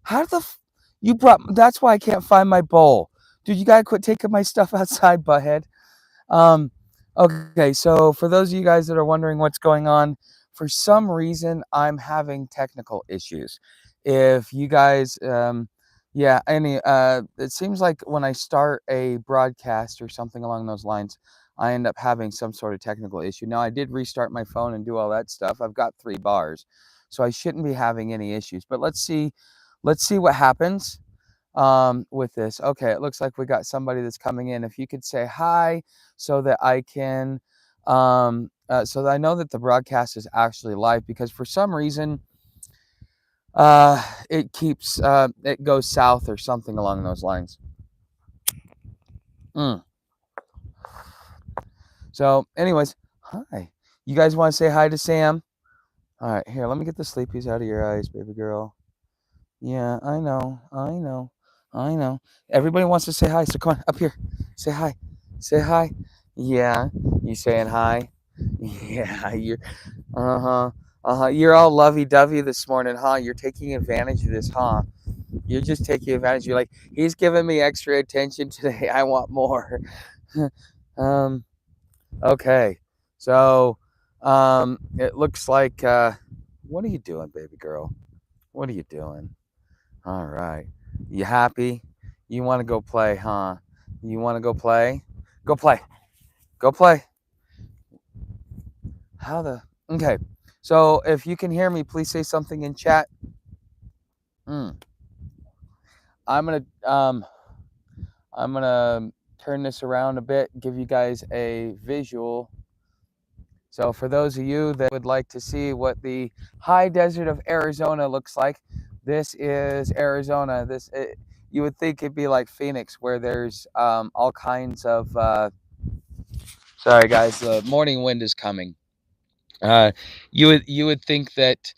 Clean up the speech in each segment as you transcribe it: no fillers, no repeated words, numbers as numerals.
How the you brought? That's why I can't find my bowl, dude. You gotta quit taking my stuff outside, butthead. Um, okay, so for those of you guys that are wondering what's going on, for some reason I'm having technical issues. If you guys, yeah, it seems like when I start a broadcast or something along those lines, I end up having some sort of technical issue. Now I did restart my phone and do all that stuff. I've got 3 bars, so I shouldn't be having any issues. But let's see what happens with this. Okay, it looks like we got somebody that's coming in. If you could say hi so that I can so that I know that the broadcast is actually live, because for some reason it keeps it goes south or something along those lines. So anyways, hi. You guys want to say hi to Sam? All right, here, let me get the sleepies out of your eyes, baby girl. Yeah, I know, I know, I know. Everybody wants to say hi, so come on, up here. Say hi. Say hi. Yeah, you saying hi? Yeah, you're uh-huh. Uh-huh. You're all lovey-dovey this morning, huh? You're taking advantage of this, huh? You're just taking advantage. You're like, he's giving me extra attention today. I want more. um, okay. So, it looks like what are you doing, baby girl? What are you doing? All right. You happy? You want to go play, huh? You want to go play? Go play. Go play. How the Okay. So if you can hear me, please say something in chat. Mm. I'm gonna I'm gonna turn this around a bit, give you guys a visual. So for those of you that would like to see what the high desert of Arizona looks like, this is Arizona. You would think it'd be like Phoenix, where there's all kinds of. Sorry, guys, the morning wind is coming. You would think that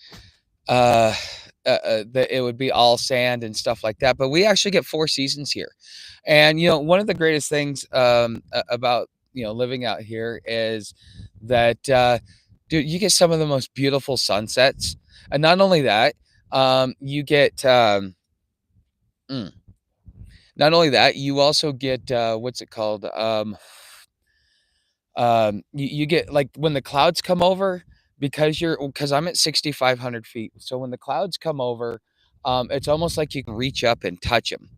that it would be all sand and stuff like that, but we actually get 4 seasons here. And one of the greatest things about living out here is that dude, you get some of the most beautiful sunsets, and not only that, you get mm, not only that, you also get what's it called? You get like when the clouds come over, because I'm at 6,500 feet. So when the clouds come over, it's almost like you can reach up and touch them.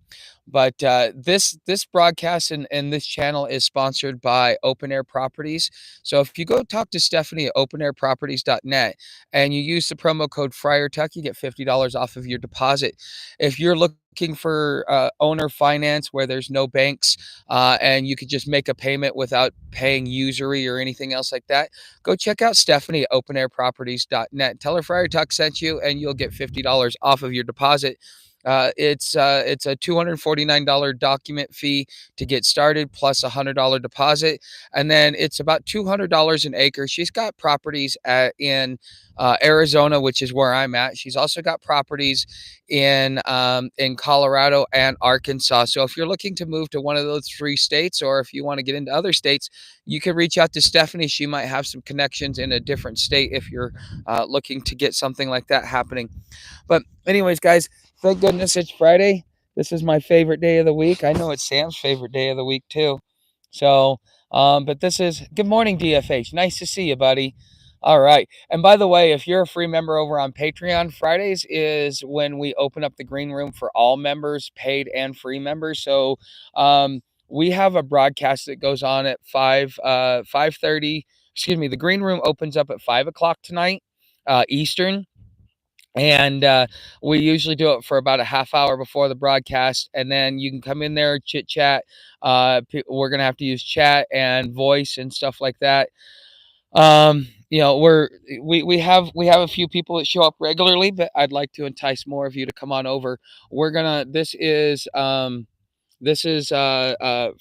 But this broadcast and this channel is sponsored by Open Air Properties. So if you go talk to Stephanie at openairproperties.net and you use the promo code FriarTuck, you get $50 off of your deposit. If you're looking for owner finance where there's no banks and you could just make a payment without paying usury or anything else like that, go check out Stephanie at openairproperties.net. Tell her Friar Tuck sent you, and you'll get $50 off of your deposit. It's a $249 document fee to get started, plus a $100 deposit, and then it's about $200 an acre. She's got properties in Arizona, which is where I'm at. She's also got properties in Colorado and Arkansas. So if you're looking to move to one of those 3 states, or if you want to get into other states, you can reach out to Stephanie. She might have some connections in a different state if you're looking to get something like that happening. But anyways, guys, thank goodness it's Friday. This is my favorite day of the week. I know it's Sam's favorite day of the week too. So, but this is good morning, DFH. Nice to see you, buddy. All right. And by the way, if you're a free member over on Patreon, Fridays is when we open up the green room for all members, paid and free members. So, we have a broadcast that goes on at 5:30. Excuse me. The green room opens up at 5 o'clock tonight, Eastern. And we usually do it for about a half hour before the broadcast, and then you can come in there, chit chat. We're gonna have to use chat and voice and stuff like that. We have a few people that show up regularly, but I'd like to entice more of you to come on over. We're gonna. This is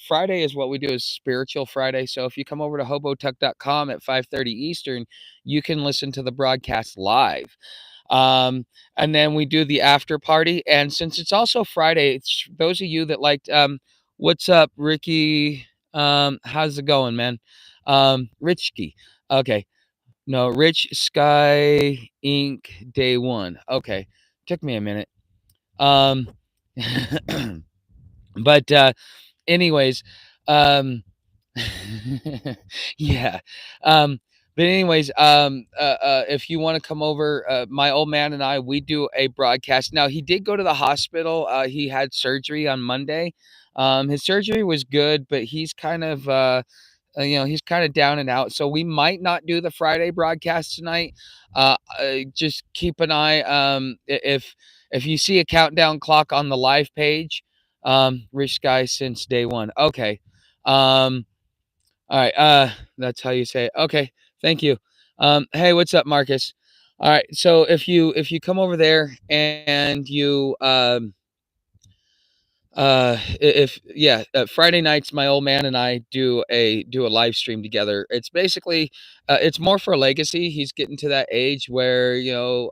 Friday is what we do is Spiritual Friday. So if you come over to hobotuck.com at 5:30 Eastern, you can listen to the broadcast live. And then we do the after party. And since it's also Friday, it's those of you that liked, what's up, Ricky? How's it going, man? Richky. Okay. No, Rich Sky Inc. Day 1. Okay. Took me a minute. Um, but anyways, um, yeah. Um, but anyways, if you want to come over, my old man and I, we do a broadcast. Now he did go to the hospital. He had surgery on Monday. His surgery was good, but he's kind of he's kind of down and out. So we might not do the Friday broadcast tonight. Just keep an eye. If you see a countdown clock on the live page, rich guy since day one. Okay. All right. That's how you say it. Okay. Thank you. Hey, what's up, Marcus? All right. So if you come over there and you if yeah, Friday nights my old man and I do a live stream together. It's basically it's more for legacy. He's getting to that age where,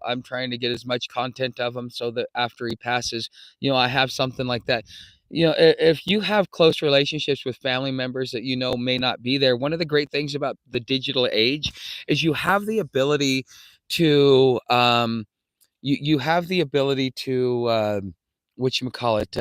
I'm trying to get as much content of him so that after he passes, I have something like that. If you have close relationships with family members that may not be there, one of the great things about the digital age is you have the ability to you have the ability to what you call it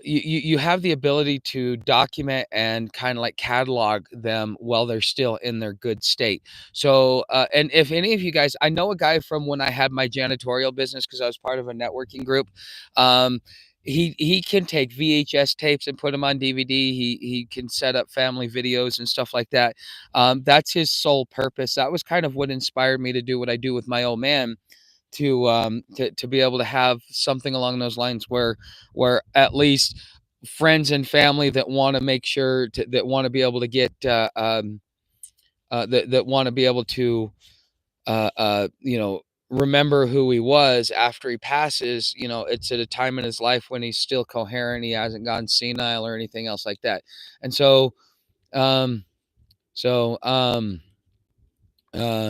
you have the ability to document and kind of like catalog them while they're still in their good state. So and if any of you guys, I know a guy from when I had my janitorial business because I was part of a networking group. um he can take VHS tapes and put them on DVD. He can set up family videos and stuff like that. That's his sole purpose. That was kind of what inspired me to do what I do with my old man, to be able to have something along those lines where at least friends and family that want to make sure that want to be able to get that want to be able to remember who he was after he passes. It's at a time in his life when he's still coherent, he hasn't gone senile or anything else like that. And um so uh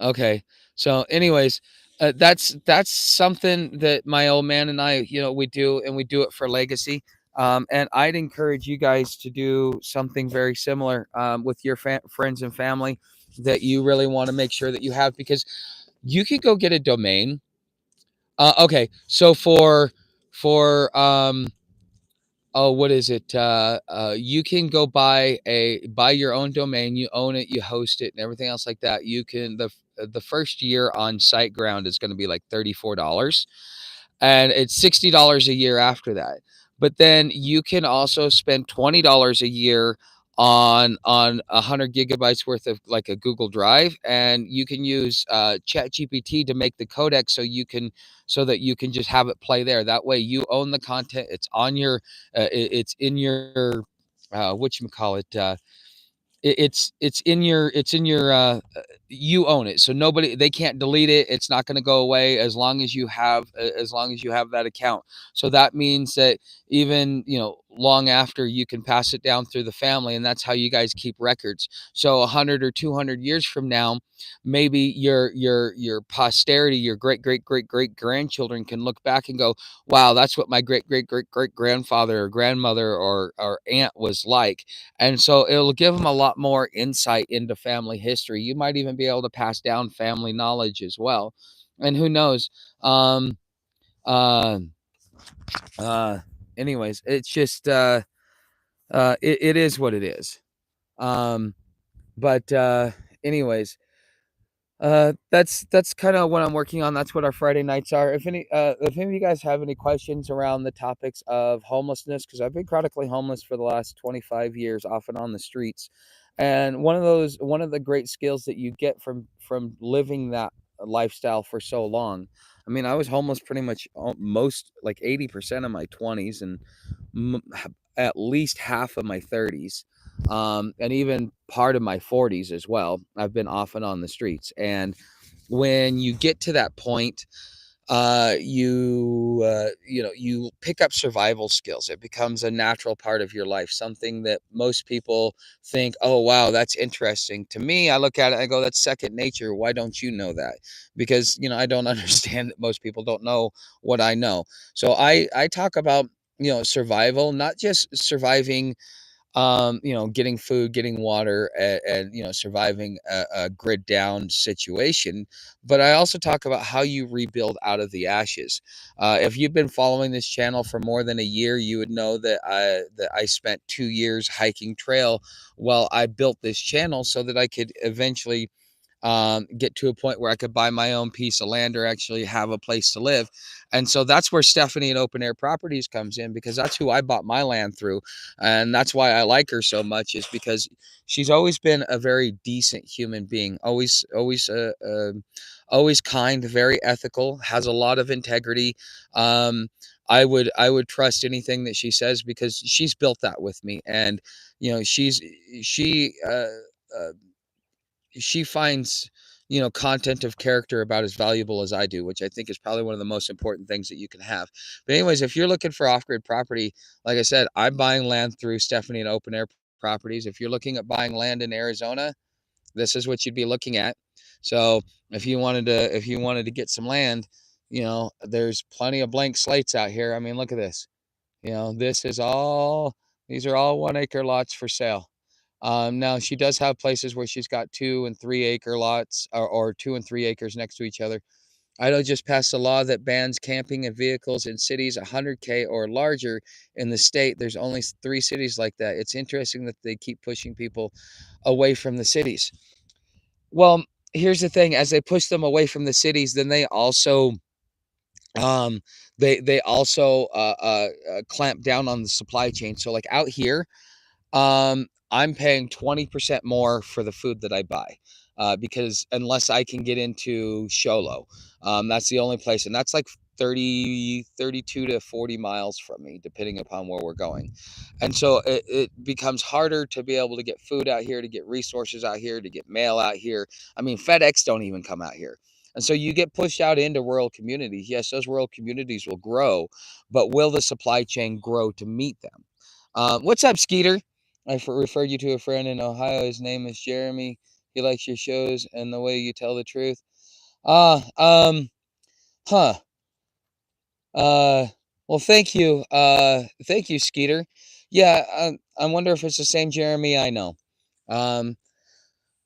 Okay. So, anyways, that's something that my old man and I, we do, and we do it for legacy. And I'd encourage you guys to do something very similar with your friends and family that you really want to make sure that you have, because you could go get a domain. Okay. So for oh, what is it? You can go buy your own domain. You own it, you host it, and everything else like that. You can the first year on SiteGround is going to be like $34, and it's $60 a year after that. But then you can also spend $20 a year on 100 gigabytes worth of like a Google Drive, and you can use Chat GPT to make the codec so that you can just have it play there. That way you own the content. It's on your it's in your what you call it it's in your you own it, so nobody, they can't delete it. It's not going to go away as long as you have that account. So that means that even long after, you can pass it down through the family, and that's how you guys keep records. So 100 or 200 years from now, maybe your posterity, your great great great great grandchildren can look back and go, wow, that's what my great great great great grandfather or grandmother or aunt was like. And so it'll give them a lot more insight into family history. You might even be able to pass down family knowledge as well. And who knows? Um, uh, uh, anyways, it's just, it is what it is. Um, but, anyways, that's kind of what I'm working on. That's what our Friday nights are. If any of you guys have any questions around the topics of homelessness, because I've been chronically homeless for the last 25 years, off and on the streets, and one of the great skills that you get from living that lifestyle for so long. I mean, I was homeless pretty much most like 80% of my 20s, and m- at least half of my 30s, and even part of my 40s as well. I've been off and on the streets. And when you get to that point, you pick up survival skills. It becomes a natural part of your life, something that most people think, oh wow, that's interesting. To me, I look at it, I go, that's second nature. Why don't you know that? Because I don't understand that most people don't know what I know. So I talk about survival, not just surviving getting food, getting water, and surviving a grid down situation. But I also talk about how you rebuild out of the ashes. If you've been following this channel for more than a year, you would know that I spent 2 years hiking trail while I built this channel so that I could eventually get to a point where I could buy my own piece of land or actually have a place to live. And so that's where Stephanie and Open Air Properties comes in, because that's who I bought my land through. And that's why I like her so much, is because she's always been a very decent human being, always kind, very ethical, has a lot of integrity. I would trust anything that she says because she's built that with me. And she uh, she finds content of character about as valuable as I do, which I think is probably one of the most important things that you can have. But anyways, if you're looking for off-grid property, like I said, I'm buying land through Stephanie and Open Air Properties. If you're looking at buying land in Arizona, this is what you'd be looking at. So if you wanted to get some land, there's plenty of blank slates out here. I mean, look at this. These are all 1 acre lots for sale. Now she does have places where she's got 2 and 3 acre lots, or 2 and 3 acres next to each other. Idaho just passed a law that bans camping and vehicles in cities 100K or larger in the state. There's only 3 cities like that. It's interesting that they keep pushing people away from the cities. Well, here's the thing: as they push them away from the cities, then um, they also clamp down on the supply chain. So like out here, I'm paying 20% more for the food that I buy, because unless I can get into Sholo, that's the only place, and that's like 32 to 40 miles from me, depending upon where we're going. And so it becomes harder to be able to get food out here, to get resources out here, to get mail out here. I mean, FedEx don't even come out here. And so you get pushed out into rural communities. Yes, those rural communities will grow, but will the supply chain grow to meet them? What's up, Skeeter? I referred you to a friend in Ohio. His name is Jeremy. He likes your shows and the way you tell the truth. Ah, huh. Uh, well, thank you. Thank you, Skeeter. Yeah, I wonder if it's the same Jeremy I know. Um,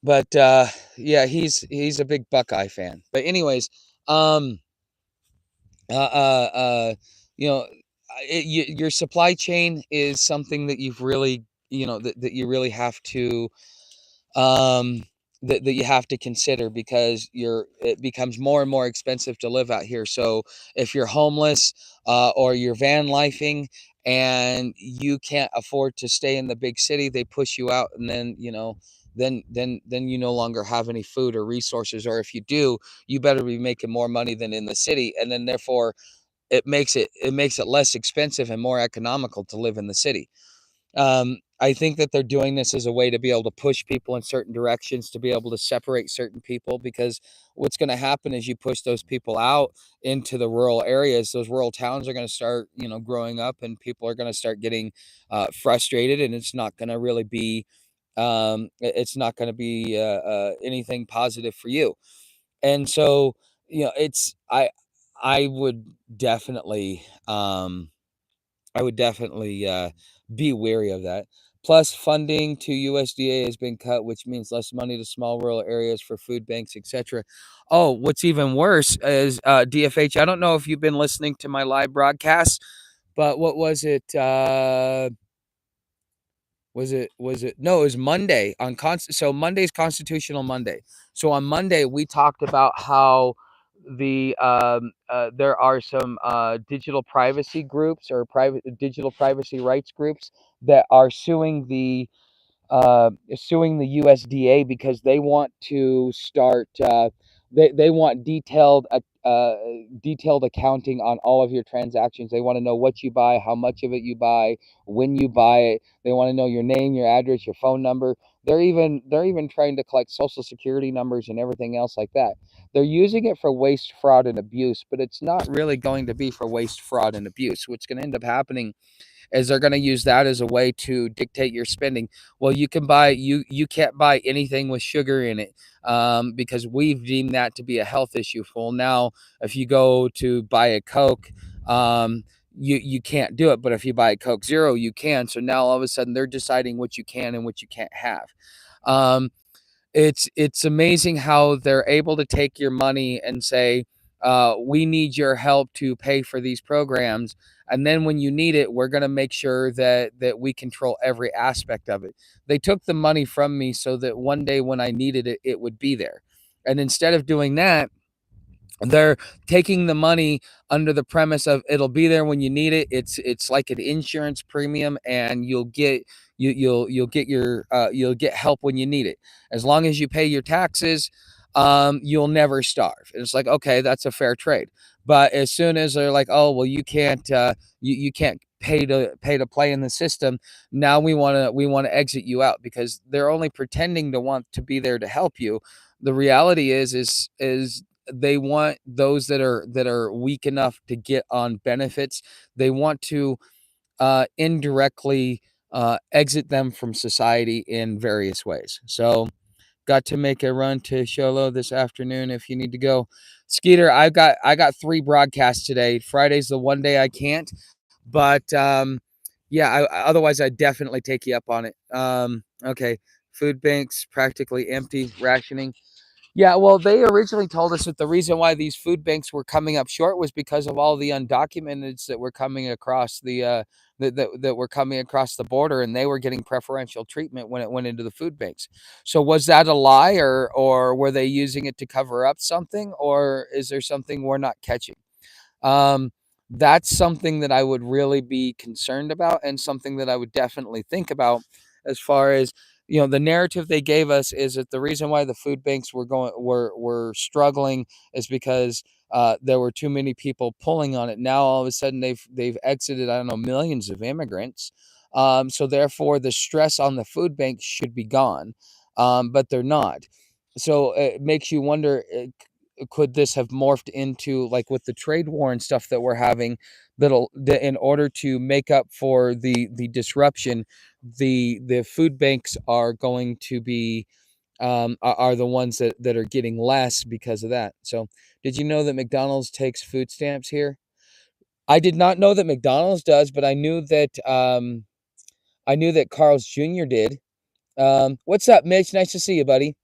but yeah, he's a big Buckeye fan. But anyways, um, uh, uh, uh, you know, your supply chain is something that you've really, that you really have to um, that you have to consider, because it becomes more and more expensive to live out here. So if you're homeless, or you're van lifing and you can't afford to stay in the big city, they push you out, and then then you no longer have any food or resources, or if you do, you better be making more money than in the city, and then therefore it makes it less expensive and more economical to live in the city. I think that they're doing this as a way to be able to push people in certain directions, to be able to separate certain people, because what's going to happen is you push those people out into the rural areas. Those rural towns are going to start, growing up, and people are going to start getting frustrated, and it's not going to really be, it's not going to be anything positive for you. And so, it's I would definitely I would definitely be wary of that. Plus, funding to USDA has been cut, which means less money to small rural areas for food banks, etc. Oh, what's even worse is DFH. I don't know if you've been listening to my live broadcast, but what was it? Was it no, it was Monday on so Monday's Constitutional Monday. So on Monday we talked about how there are some digital privacy groups, or private digital privacy rights groups, that are suing the USDA because they want to start. They want detailed accounting on all of your transactions. They want to know what you buy, how much of it you buy, when you buy it. They want to know your name, your address, your phone number. They're even trying to collect social security numbers and everything else like that. They're using it for waste, fraud, and abuse, but it's not really going to be for waste, fraud, and abuse. What's going to end up happening is they're going to use that as a way to dictate your spending. Well, you can't buy anything with sugar in it, because we've deemed that to be a health issue. Well, now if you go to buy a Coke, you can't do it. But if you buy a Coke Zero, you can. So now all of a sudden they're deciding what you can and what you can't have. Um, it's amazing how they're able to take your money and say, we need your help to pay for these programs, and then when you need it, we're going to make sure that we control every aspect of it. They took the money from me so that one day when I needed it, it would be there. And instead of doing that, they're taking the money under the premise of it'll be there when you need it. It's like an insurance premium, and you'll get your you'll get help when you need it. As long as you pay your taxes, you'll never starve. And it's like, okay, that's a fair trade. But as soon as they're like, oh well, you can't pay to play in the system, now we want to exit you out, because they're only pretending to want to be there to help you. The reality is they want those that are weak enough to get on benefits. They want to indirectly exit them from society in various ways. So got to make a run to Sholo this afternoon if you need to go. Skeeter, I got 3 broadcasts today. Friday's the one day I can't, but yeah, otherwise I'd definitely take you up on it. Okay, food banks practically empty, rationing. Yeah, well, they originally told us that the reason why these food banks were coming up short was because of all the undocumenteds that were coming across that were coming across the border, and they were getting preferential treatment when it went into the food banks. So was that a lie, or were they using it to cover up something, or is there something we're not catching? Um, that's something that I would really be concerned about, and something that I would definitely think about. As far as, the narrative they gave us is that the reason why the food banks were struggling is because there were too many people pulling on it. Now all of a sudden they've exited, I don't know, millions of immigrants. So therefore the stress on the food banks should be gone, but they're not. So it makes you wonder, could this have morphed into, like, with the trade war and stuff that we're having, that in order to make up for the disruption, the food banks are going to be, are the ones that are getting less because of that. So did you know that McDonald's takes food stamps here? I did not know that McDonald's does, but I knew that Carl's Jr. did. What's up, Mitch? Nice to see you, buddy.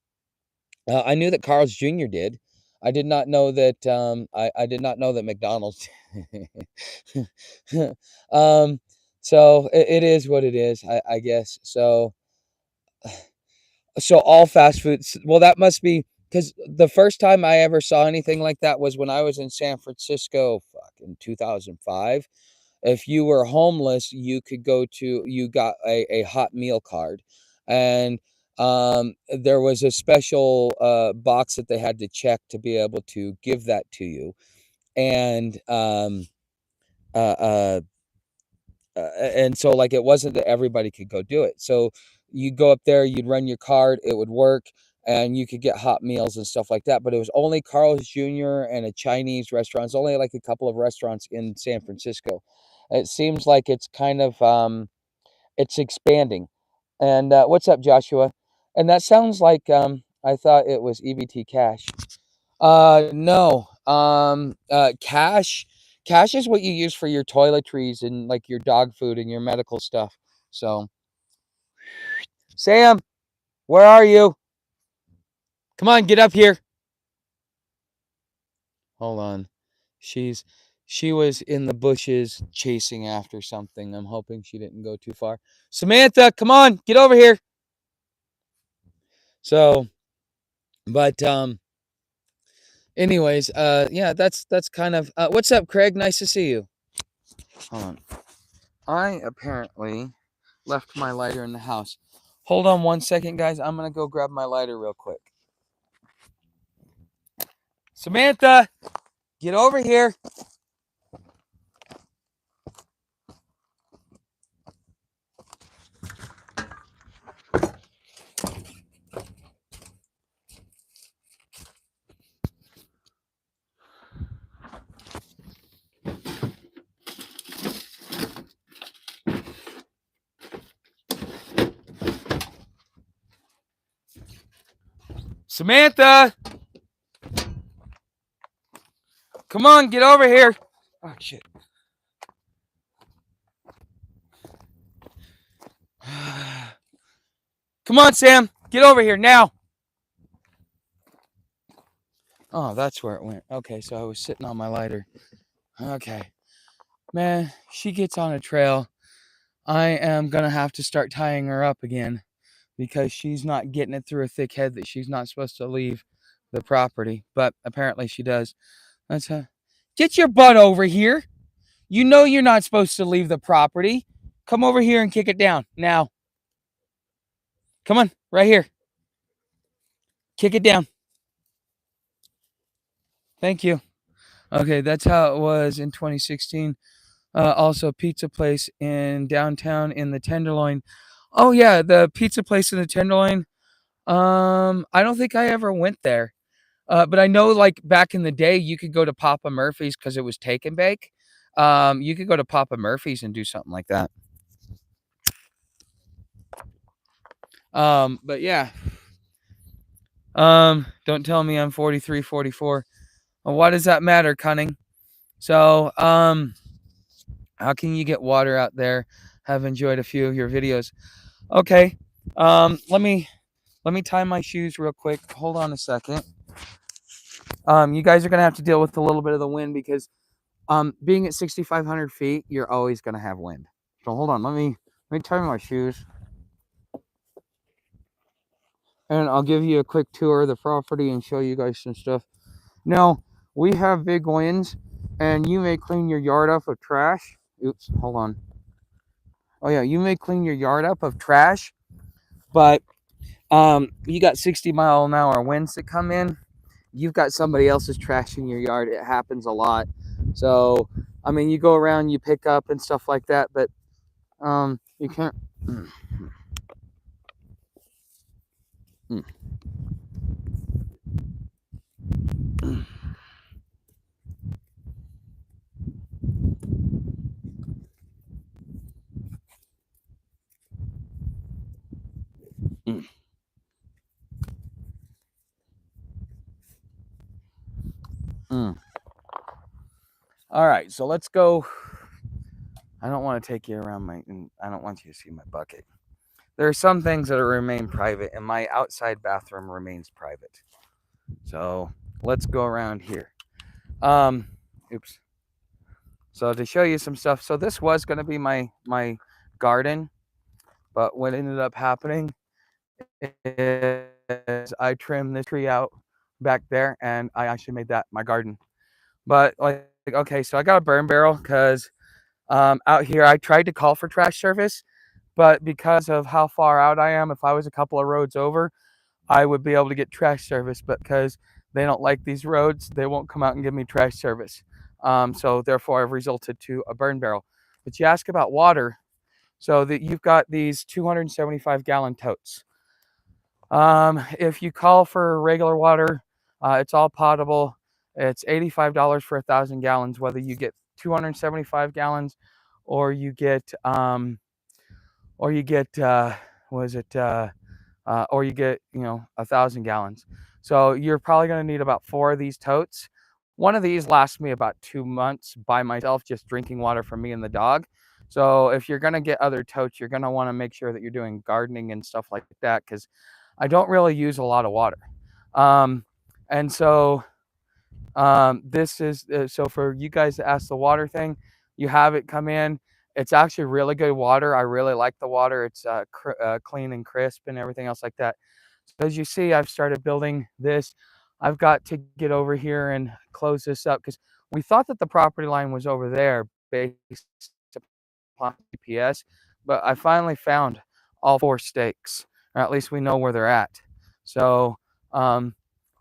I knew that Carl's Jr. did. I did not know that. I did not know that McDonald's. um, so it is what it is, I guess. So all fast foods. Well, that must be because the first time I ever saw anything like that was when I was in San Francisco, in 2005. If you were homeless, you got a hot meal card, and there was a special box that they had to check to be able to give that to you. And uh, uh, and so, like, it wasn't that everybody could go do it. So you go up there, you'd run your card, it would work, and you could get hot meals and stuff like that. But it was only Carl's Jr. and a Chinese restaurant. It's only like a couple of restaurants in San Francisco. It seems like it's kind of it's expanding. And what's up, Joshua? And that sounds like, I thought it was EBT Cash. No. Cash is what you use for your toiletries and, like, your dog food and your medical stuff. So, Sam, where are you? Come on, get up here. Hold on. She was in the bushes chasing after something. I'm hoping she didn't go too far. Samantha, come on, get over here. So, but anyways, yeah, that's kind of what's up, Craig? Nice to see you. Hold on. I apparently left my lighter in the house. Hold on one second, guys. I'm gonna go grab my lighter real quick. Samantha, get over here. Samantha, come on, get over here. Oh shit. Come on, Sam. Get over here now. Oh, that's where it went. Okay, so I was sitting on my lighter. Okay. Man, she gets on a trail. I am going to have to start tying her up again because she's not getting it through a thick head that she's not supposed to leave the property. But apparently she does. That's Get your butt over here. You know you're not supposed to leave the property. Come over here and kick it down now. Come on, right here. Kick it down. Thank you. Okay, that's how it was in 2016. Also, pizza place in downtown in the Tenderloin. Oh yeah, the pizza place in the Tenderloin. I don't think I ever went there. But I know, like back in the day, you could go to Papa Murphy's because it was take and bake. You could go to Papa Murphy's and do something like that. But yeah. Don't tell me I'm 43, 44. Well, why does that matter, cunning? So, how can you get water out there? Have enjoyed a few of your videos. Okay. Let me tie my shoes real quick. Hold on a second. You guys are gonna have to deal with a little bit of the wind because being at 6,500 feet, you're always gonna have wind. So hold on, let me tie my shoes. And I'll give you a quick tour of the property and show you guys some stuff. Now, we have big winds, and you may clean your yard up of trash. Oops, hold on. Oh yeah, you may clean your yard up of trash, but you got 60-mile-an-hour winds that come in. You've got somebody else's trash in your yard. It happens a lot. So, I mean, you go around, you pick up and stuff like that, but you can't. All right, so let's go. I don't want to take you around I don't want you to see my bucket. There are some things that remain private, and my outside bathroom remains private. So let's go around here. Oops. So to show you some stuff, so this was going to be my garden, but what ended up happening is I trimmed this tree out back there, and I actually made that my garden. But like, okay, so I got a burn barrel because out here I tried to call for trash service, but because of how far out I am, if I was a couple of roads over, I would be able to get trash service, but because they don't like these roads, they won't come out and give me trash service. So therefore I've resulted to a burn barrel. But you ask about water, so that you've got these 275-gallon totes. If you call for regular water, it's all potable. It's $85 for 1,000 gallons, whether you get 275 gallons or you get or you get 1,000 gallons. So you're probably going to need about 4 of these totes. One of these lasts me about 2 months by myself, just drinking water from me and the dog. So if you're going to get other totes, you're going to want to make sure that you're doing gardening and stuff like that, because I don't really use a lot of water. And so this is so for you guys to ask the water thing, you have it come in. It's actually really good water. I really like the water. It's clean and crisp and everything else like that. So as you see, I've started building this. I've got to get over here and close this up because we thought that the property line was over there based upon GPS, but I finally found all 4 stakes, or at least we know where they're at. So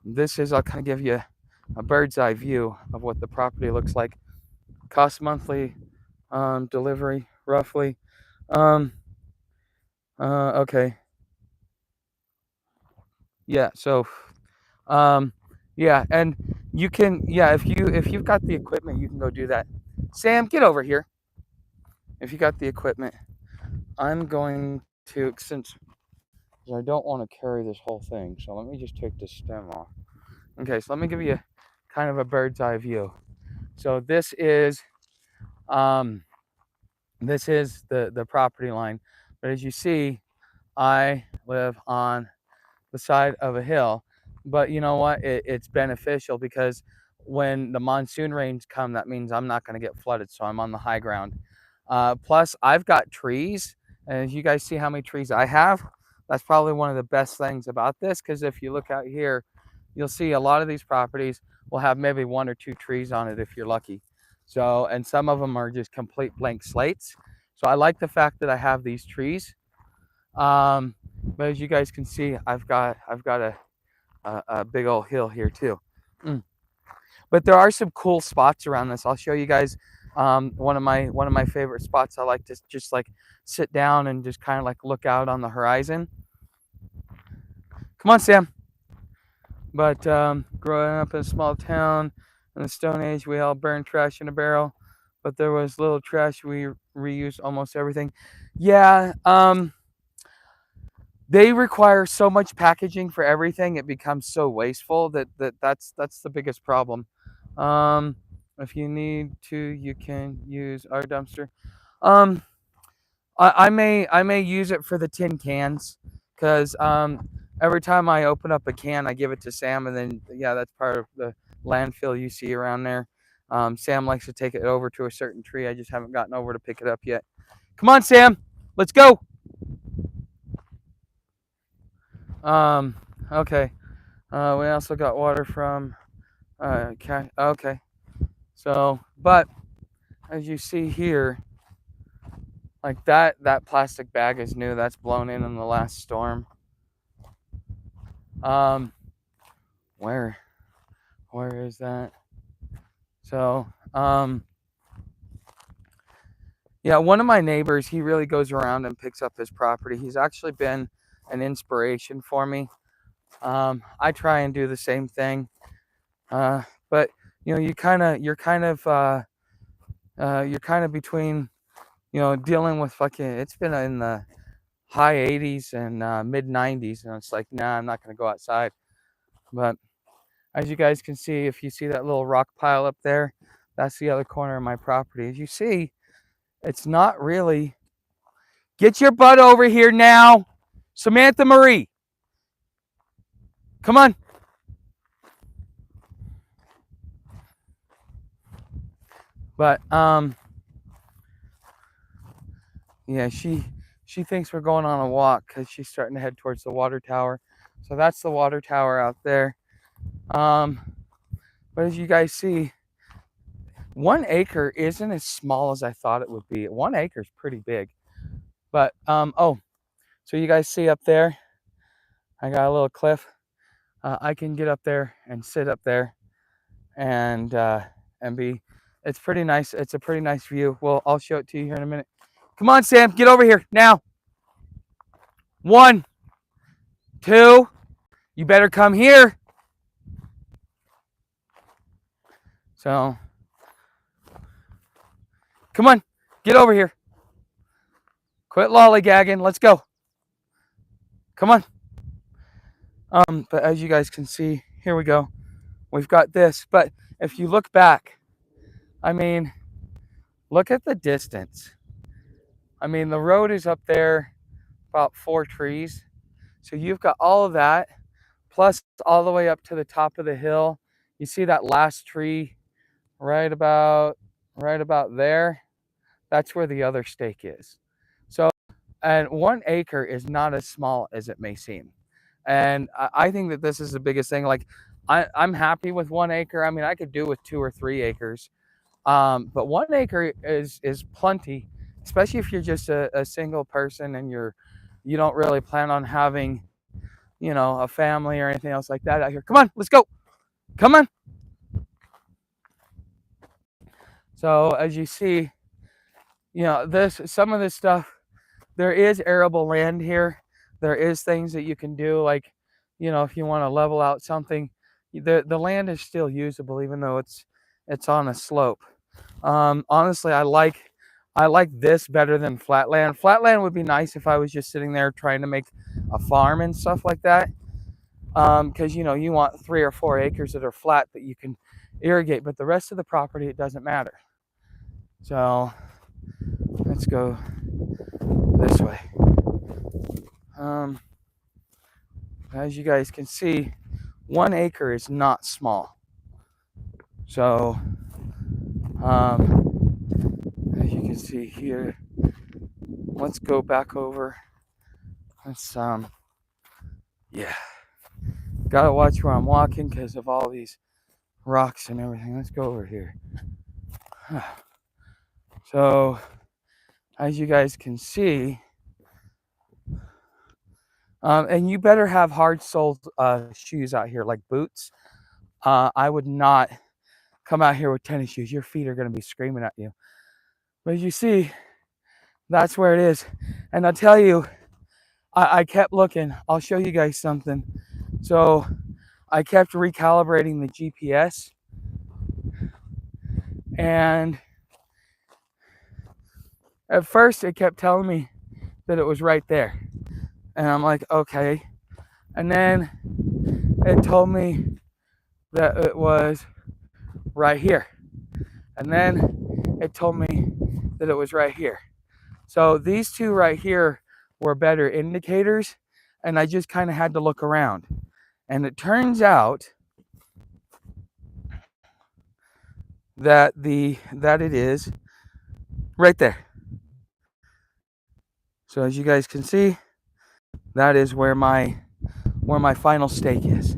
this is, I'll kind of give you a bird's eye view of what the property looks like. Cost monthly delivery roughly. Okay. Yeah, so yeah, and you can, yeah, if you've got the equipment, you can go do that. Sam, get over here. If you got the equipment, I'm going to, since I don't want to carry this whole thing, so let me just take this stem off. Okay, so let me give you kind of a bird's eye view. So this is the property line. But as you see, I live on the side of a hill. But you know what? It's beneficial because when the monsoon rains come, that means I'm not going to get flooded. So I'm on the high ground. Plus, I've got trees. And as you guys see how many trees I have, that's probably one of the best things about this. Because if you look out here, you'll see a lot of these properties will have maybe 1 or 2 trees on it if you're lucky. So, and some of them are just complete blank slates. So I like the fact that I have these trees. But as you guys can see, I've got a big old hill here too. But there are some cool spots around this. I'll show you guys one of my favorite spots. I like to just like sit down and just kind of like look out on the horizon. Come on, Sam. But growing up in a small town in the Stone Age, we all burned trash in a barrel. But there was little trash. We reused almost everything. Yeah. They require so much packaging for everything. It becomes so wasteful that's the biggest problem. If you need to, you can use our dumpster. Um, I may use it for the tin cans because every time I open up a can, I give it to Sam, and then yeah, that's part of the landfill you see around there. Sam likes to take it over to a certain tree. I just haven't gotten over to pick it up yet. Come on, Sam, let's go. Okay. We also got water from okay. So, but as you see here, like that plastic bag is new. That's blown in the last storm. Where is that? So, yeah, one of my neighbors, he really goes around and picks up his property. He's actually been an inspiration for me. I try and do the same thing. But you know, you're kind of between, you know, dealing with fucking, it's been in the high 80s and mid 90s, and it's like, nah, I'm not going to go outside. But as you guys can see, if you see that little rock pile up there, that's the other corner of my property. As you see, it's not really, get your butt over here now, Samantha Marie. Come on. But yeah, she thinks we're going on a walk because she's starting to head towards the water tower. So that's the water tower out there. But as you guys see, 1 acre isn't as small as I thought it would be. 1 acre is pretty big. But oh, so you guys see up there, I got a little cliff. I can get up there and sit up there and be, it's pretty nice. It's a pretty nice view. Well, I'll show it to you here in a minute. Come on, Sam, get over here now. 1, 2, you better come here. So, come on, get over here. Quit lollygagging. Let's go. Come on. But as you guys can see, here we go. We've got this. But if you look back, I mean, look at the distance. I mean, the road is up there about 4 trees. So you've got all of that, plus all the way up to the top of the hill. You see that last tree right about there? That's where the other stake is. So, and 1 acre is not as small as it may seem. And I think that this is the biggest thing. Like, I'm happy with 1 acre. I mean, I could do with 2 or 3 acres. But 1 acre is plenty, especially if you're just a single person and you don't really plan on having, you know, a family or anything else like that out here. Come on, let's go. Come on. So as you see, you know, some of this stuff, there is arable land here. There is things that you can do, like, you know, if you want to level out something, the land is still usable even though it's on a slope. Honestly, I like this better than flatland. Flatland would be nice if I was just sitting there trying to make a farm and stuff like that. Because you know, you want 3 or 4 acres that are flat that you can irrigate, but the rest of the property, it doesn't matter. So let's go this way. As you guys can see, 1 acre is not small. So, as you can see here, let's go back over. Let's, yeah. Gotta watch where I'm walking because of all these rocks and everything. Let's go over here. So, as you guys can see, and you better have hard-soled shoes out here, like boots. I would not come out here with tennis shoes. Your feet are going to be screaming at you. But as you see, that's where it is. And I'll tell you, I kept looking. I'll show you guys something. So I kept recalibrating the GPS. And at first it kept telling me that it was right there. And I'm like, okay. And then it told me that it was right here. And then it told me that it was right here. So these two right here were better indicators, and I just kind of had to look around. And it turns out that it is right there. So as you guys can see, that is where my final stake is.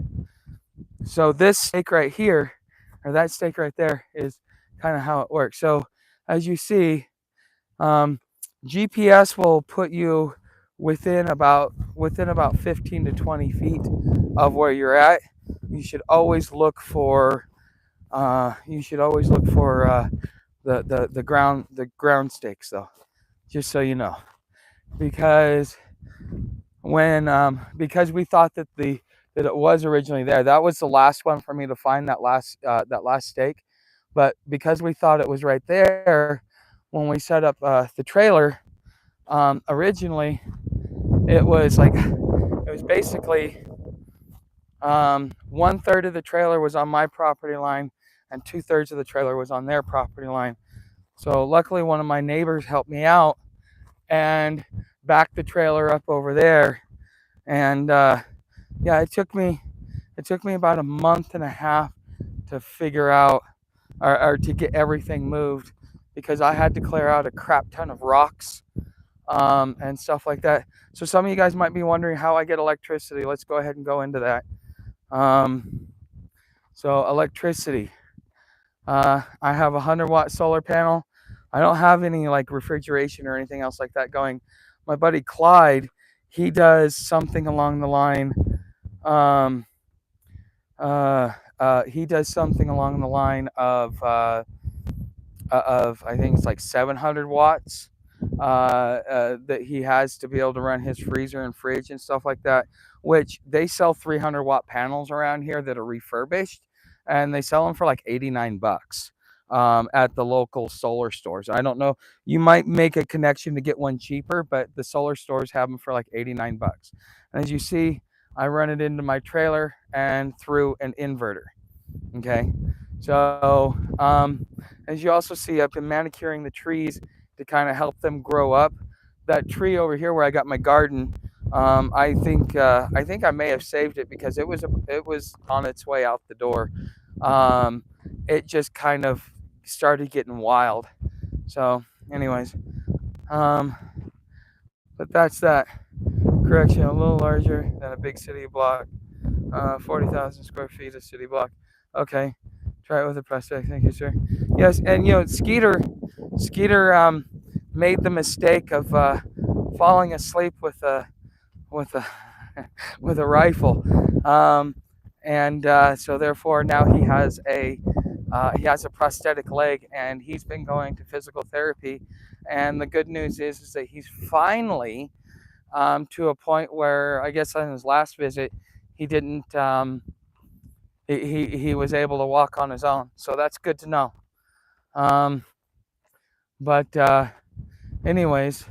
So this stake right here, or that stake right there, is kind of how it works. So as you see, GPS will put you within about 15 to 20 feet of where you're at. You should always look for the ground stakes, though, just so you know, because because we thought that it was originally there. That was the last one for me to find, that last stake. But because we thought it was right there when we set up the trailer, originally it was basically 1/3 of the trailer was on my property line and 2/3 of the trailer was on their property line. So luckily one of my neighbors helped me out and backed the trailer up over there. And yeah, it took me about a month and a half to figure out or to get everything moved, because I had to clear out a crap ton of rocks and stuff like that. So some of you guys might be wondering how I get electricity. Let's go ahead and go into that. So electricity, I have a 100-watt solar panel. I don't have any like refrigeration or anything else like that going. My buddy Clyde, he does something along the line. He does something along the line of I think it's like 700 watts that he has to be able to run his freezer and fridge and stuff like that, which they sell 300-watt panels around here that are refurbished, and they sell them for like 89 bucks at the local solar stores. I don't know, you might make a connection to get one cheaper, but the solar stores have them for like 89 bucks. And as you see, I run it into my trailer and through an inverter. Okay, so as you also see, I've been manicuring the trees to kind of help them grow up. That tree over here where I got my garden, I think I may have saved it because it was on its way out the door. It just kind of started getting wild. So anyways, but that's that. Correction, a little larger than a big city block. 40,000 square feet of city block. Okay, try it with a prospect. Thank you, sir. Yes, and you know, Skeeter made the mistake of falling asleep with a with a rifle, and so therefore now he has a prosthetic leg, and he's been going to physical therapy. And the good news is that he's finally to a point where I guess on his last visit he didn't he was able to walk on his own, so that's good to know. But anyways,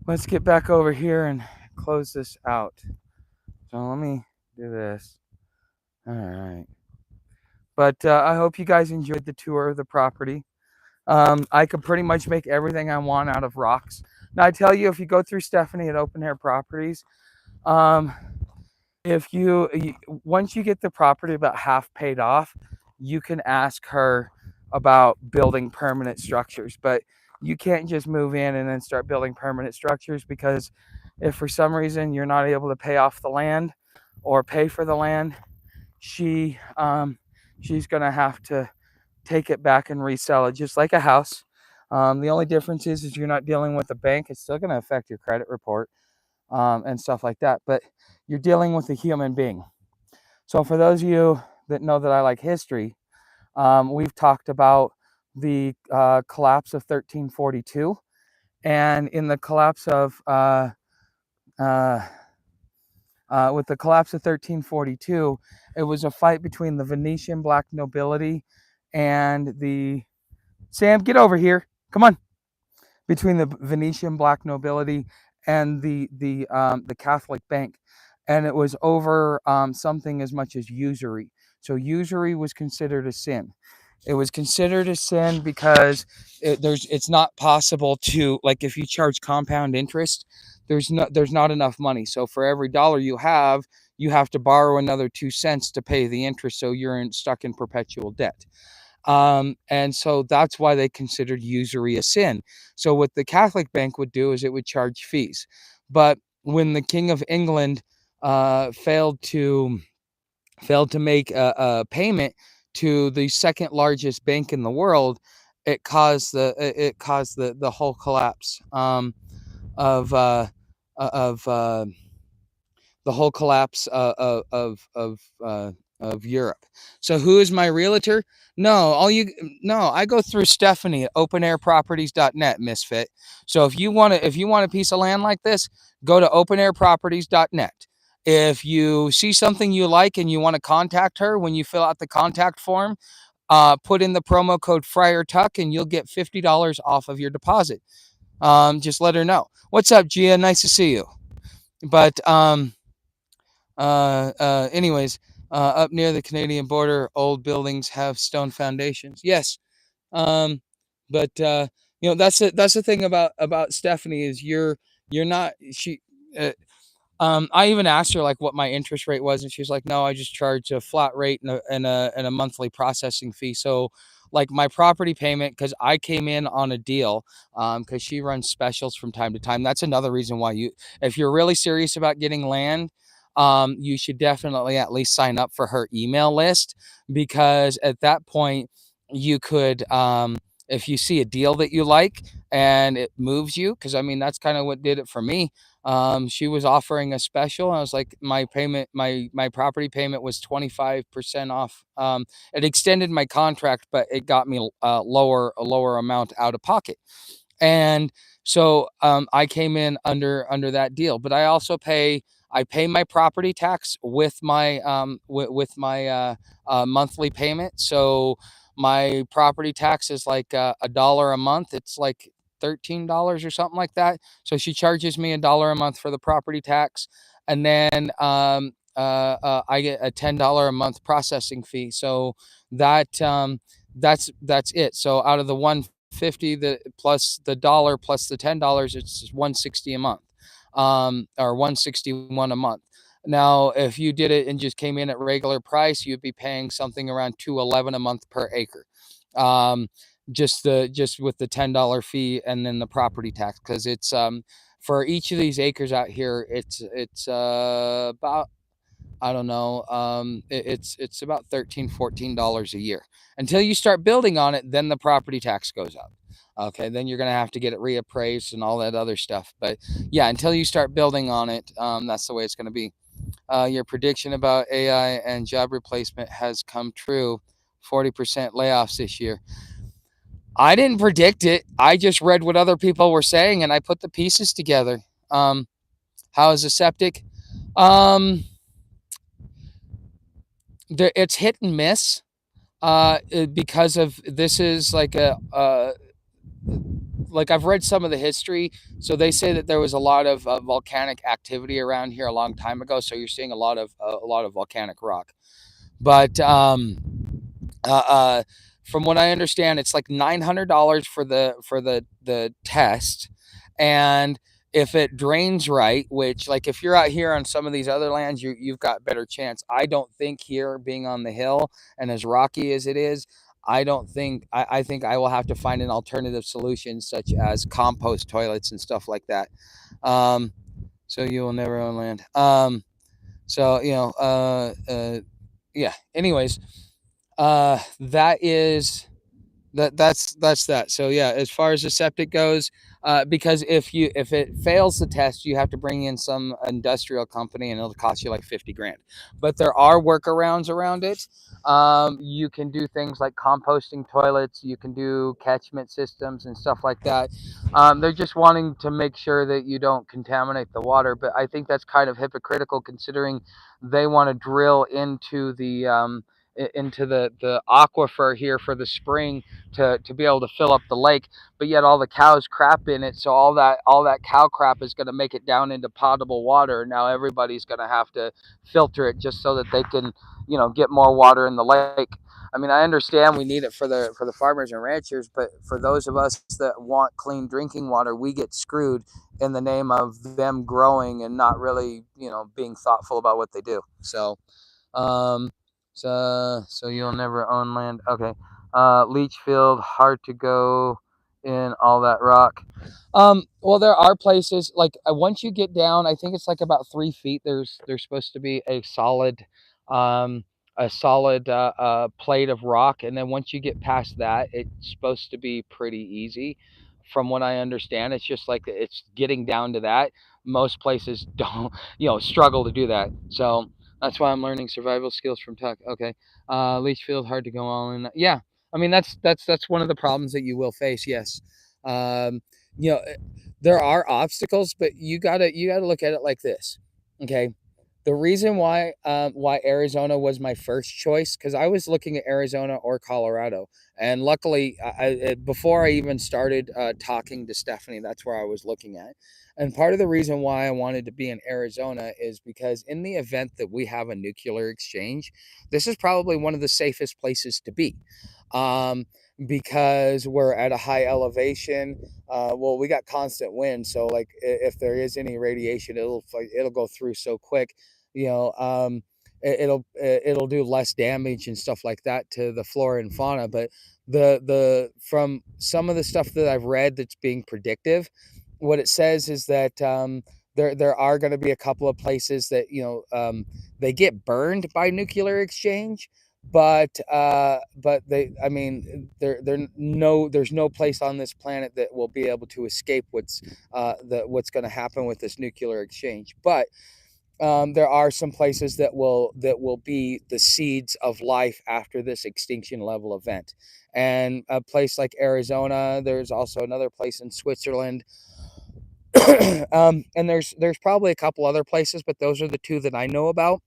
let's get back over here and close this out. So let me do this. All right. But I hope you guys enjoyed the tour of the property. I could pretty much make everything I want out of rocks. Now I tell you, if you go through Stephanie at Open Air Properties, um, if you once you get the property about half paid off, you can ask her about building permanent structures. But you can't just move in and then start building permanent structures, because if for some reason you're not able to pay off the land or pay for the land, she's gonna have to take it back and resell it, just like a house. The only difference is you're not dealing with a bank. It's still gonna affect your credit report, and stuff like that, but you're dealing with a human being. So for those of you that know that I like history, we've talked about the collapse of 1342, and in the collapse of with the collapse of 1342, it was a fight between the Venetian black nobility and the Sam, get over here. Come on. Between the Venetian black nobility and the Catholic Bank, and it was over something as much as usury. So usury was considered a sin. It was considered a sin because it's not possible to, like, if you charge compound interest, there's not enough money. So for every dollar you have to borrow another 2 cents to pay the interest. So you're stuck in perpetual debt. And so that's why they considered usury a sin. So what the Catholic Bank would do is it would charge fees. But when the King of England failed to make a payment to the second largest bank in the world, it caused the whole collapse of the whole collapse of Europe. So who is my realtor? No, I go through Stephanie at openairproperties.net, misfit. So if you want a piece of land like this, go to openairproperties.net. If you see something you like and you want to contact her, when you fill out the contact form, put in the promo code FriarTuck and you'll get $50 off of your deposit. Just let her know. What's up, Gia? Nice to see you. But anyways, up near the Canadian border, old buildings have stone foundations. Yes. But that's the thing about Stephanie is you're not she. I even asked her like what my interest rate was, and she was like, "No, I just charge a flat rate and a monthly processing fee." So, like my property payment, because I came in on a deal, because she runs specials from time to time. That's another reason why if you're really serious about getting land, you should definitely at least sign up for her email list, because at that point you could, if you see a deal that you like and it moves you, because I mean that's kind of what did it for me. She was offering a special. I was like, my property payment was 25% off. It extended my contract, but it got me a lower amount out of pocket. And so I came in under that deal. But I pay my property tax with my monthly payment. So my property tax is like $1 a month. It's like $13 or something like that. So she charges me $1 a month for the property tax, and then I get a $10 a month processing fee. So that's it. So out of the 150, the plus the dollar plus the $10, it's 160 a month, or 161 a month. Now, if you did it and just came in at regular price, you'd be paying something around $211 a month per acre. Just with the $10 fee and then the property tax, because it's for each of these acres out here, it's about, I don't know, it's about $13-14 a year until you start building on it. Then the property tax goes up. Okay, then you're gonna have to get it reappraised and all that other stuff. But yeah, until you start building on it, that's the way it's gonna be. Your prediction about AI and job replacement has come true. 40% layoffs this year. I didn't predict it. I just read what other people were saying and I put the pieces together. How is the septic? It's hit and miss, because of this is like like I've read some of the history. So they say that there was a lot of volcanic activity around here a long time ago. So you're seeing a lot of volcanic rock. But from what I understand, it's like $900 for the test, And if it drains right, which, like, if you're out here on some of these other lands, you've got better chance. I don't think here, being on the hill and as rocky as it is, I don't think I think I will have to find an alternative solution, such as compost toilets and stuff like that. Um, so you will never own land. So yeah. Anyways, that is that's that. So yeah, as far as the septic goes, because if it fails the test, you have to bring in some industrial company, and it'll cost you like 50 grand. But there are workarounds around it. You can do things like composting toilets. You can do catchment systems and stuff like that. They're just wanting to make sure that you don't contaminate the water. But I think that's kind of hypocritical, considering they want to drill into the aquifer here for the spring to be able to fill up the lake, but yet all the cows crap in it, so all that cow crap is going to make it down into potable water. Now everybody's going to have to filter it just so that they can get more water in the lake. I mean, I understand we need it for the farmers and ranchers, but for those of us that want clean drinking water, we get screwed in the name of them growing and not really being thoughtful about what they do. Um so you'll never own land. Okay. Leach field, hard to go in all that rock. Well, there are places like, once you get down, I think it's like about 3 feet. There's supposed to be um, a solid plate of rock, and then once you get past that, it's supposed to be pretty easy. From what I understand, it's just like it's getting down to that. Most places don't, struggle to do that. So that's why I'm learning survival skills from Tuck. Okay. Leach field, hard to go all in. Yeah. I mean, that's one of the problems that you will face. Yes. Um, you know, there are obstacles, but you gotta look at it like this. Okay. The reason why Arizona was my first choice, because I was looking at Arizona or Colorado, and luckily, before I even started talking to Stephanie, that's where I was looking at. And part of the reason why I wanted to be in Arizona is because, in the event that we have a nuclear exchange, this is probably one of the safest places to be. Um, because we're at a high elevation. Well, we got constant wind, so like if there is any radiation, it'll go through so quick. You know, it'll do less damage and stuff like that to the flora and fauna. But the from some of the stuff that I've read that's being predictive, what it says is that there are going to be a couple of places that they get burned by nuclear exchange, but they I mean there's no place on this planet that will be able to escape what's going to happen with this nuclear exchange. But there are some places that will be the seeds of life after this extinction level event. And a place like Arizona, there's also another place in Switzerland. And there's probably a couple other places, but those are the two that I know about.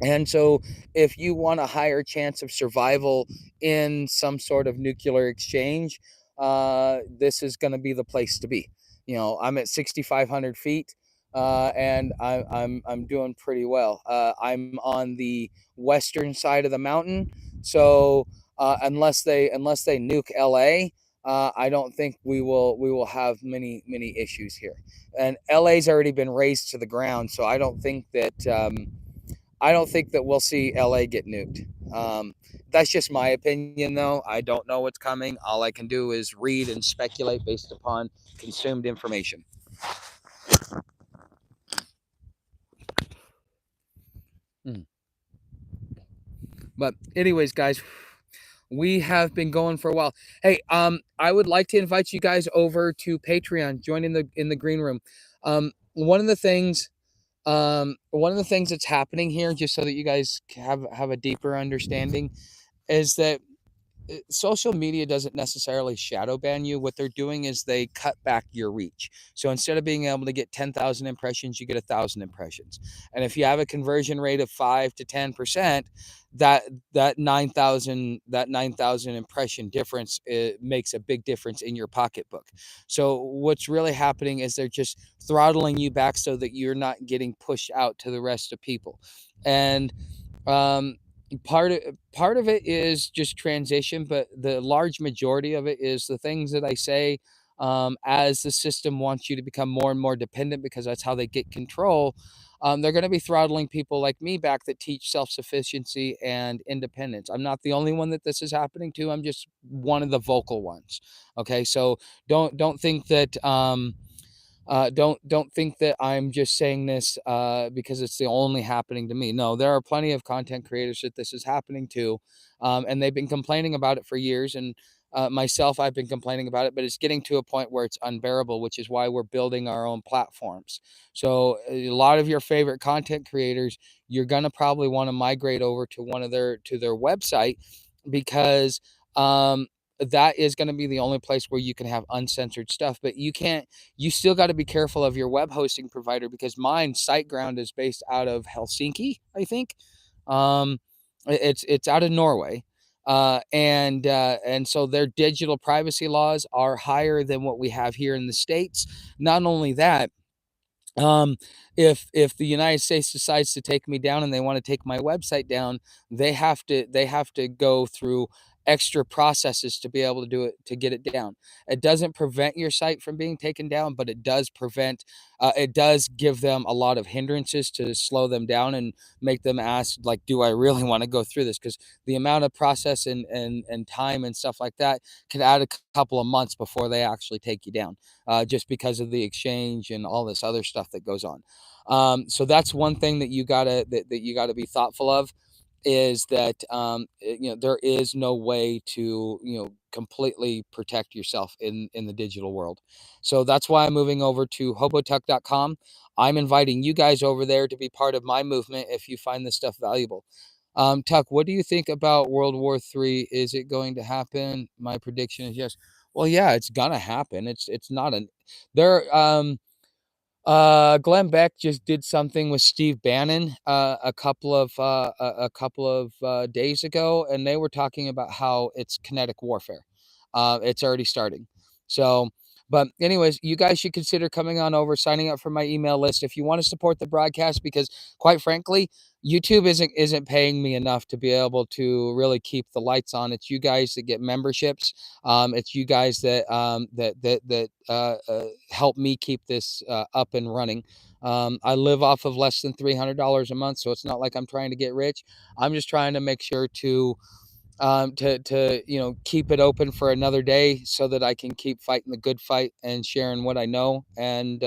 And so, if you want a higher chance of survival in some sort of nuclear exchange, this is going to be the place to be. I'm at 6,500 feet, and I'm doing pretty well. I'm on the western side of the mountain, so unless they nuke LA, I don't think we will have many issues here. And LA's already been razed to the ground, so I don't think that we'll see LA get nuked. That's just my opinion, though. I don't know what's coming. All I can do is read and speculate based upon consumed information. Hmm. But anyways, guys, we have been going for a while. Hey, I would like to invite you guys over to Patreon. Join in the green room. One of the things that's happening here, just so that you guys have a deeper understanding, is that social media doesn't necessarily shadow ban you. What they're doing is they cut back your reach. So instead of being able to get 10,000 impressions, you get 1,000 impressions. And if you have a conversion rate of 5 to 10%, that 9,000 impression difference, makes a big difference in your pocketbook. So what's really happening is they're just throttling you back so that you're not getting pushed out to the rest of people. And um, part of it is just transition, but the large majority of it is the things that I say. as the system wants you to become more and more dependent because that's how they get control. They're going to be throttling people like me back that teach self-sufficiency and independence. I'm not the only one that this is happening to. I'm just one of the vocal ones. Okay, so don't think that don't think that I'm just saying this because it's the only happening to me. No, there are plenty of content creators that this is happening to, and they've been complaining about it for years. And myself, I've been complaining about it, but it's getting to a point where it's unbearable, which is why we're building our own platforms. So a lot of your favorite content creators, you're gonna probably want to migrate over to one of their website because that is going to be the only place where you can have uncensored stuff. But you still got to be careful of your web hosting provider, because mine, SiteGround, is based out of Helsinki, I think. It's out of Norway. And so their digital privacy laws are higher than what we have here in the States. Not only that, um, if the United States decides to take me down and they want to take my website down, they have to go through extra processes to be able to do it, to get it down. It doesn't prevent your site from being taken down, but it does give them a lot of hindrances to slow them down and make them ask, like, do I really want to go through this? Because the amount of process and time and stuff like that could add a couple of months before they actually take you down, just because of the exchange and all this other stuff that goes on. So that's one thing that you gotta be thoughtful of, is that there is no way to completely protect yourself in the digital world. So that's why I'm moving over to hobotuck.com. I'm inviting you guys over there to be part of my movement if you find this stuff valuable. Tuck, what do you think about World War III? Is it going to happen? My prediction is yes. Well, yeah, it's gonna happen. It's not an there. Glenn Beck just did something with Steve Bannon a couple of days ago, and they were talking about how it's kinetic warfare. It's already starting. So, but anyways, you guys should consider coming on over, signing up for my email list if you want to support the broadcast, because quite frankly, YouTube isn't paying me enough to be able to really keep the lights on. It's you guys that get memberships. It's you guys that help me keep this up and running. I live off of less than $300 a month, so it's not like I'm trying to get rich. I'm just trying to make sure to keep it open for another day so that I can keep fighting the good fight and sharing what I know, and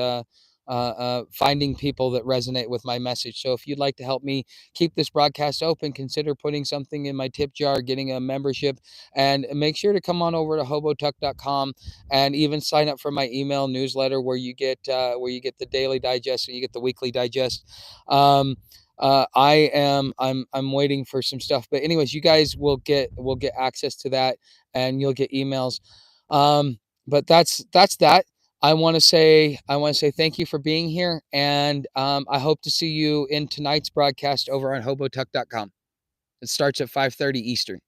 finding people that resonate with my message. So if you'd like to help me keep this broadcast open, consider putting something in my tip jar, getting a membership, and make sure to come on over to hobotuck.com and even sign up for my email newsletter, where you get the daily digest and you get the weekly digest. I'm waiting for some stuff, but anyways, you guys will get access to that, and you'll get emails. But that's that. I want to say thank you for being here, and I hope to see you in tonight's broadcast over on hobotuck.com. It starts at 5:30 Eastern.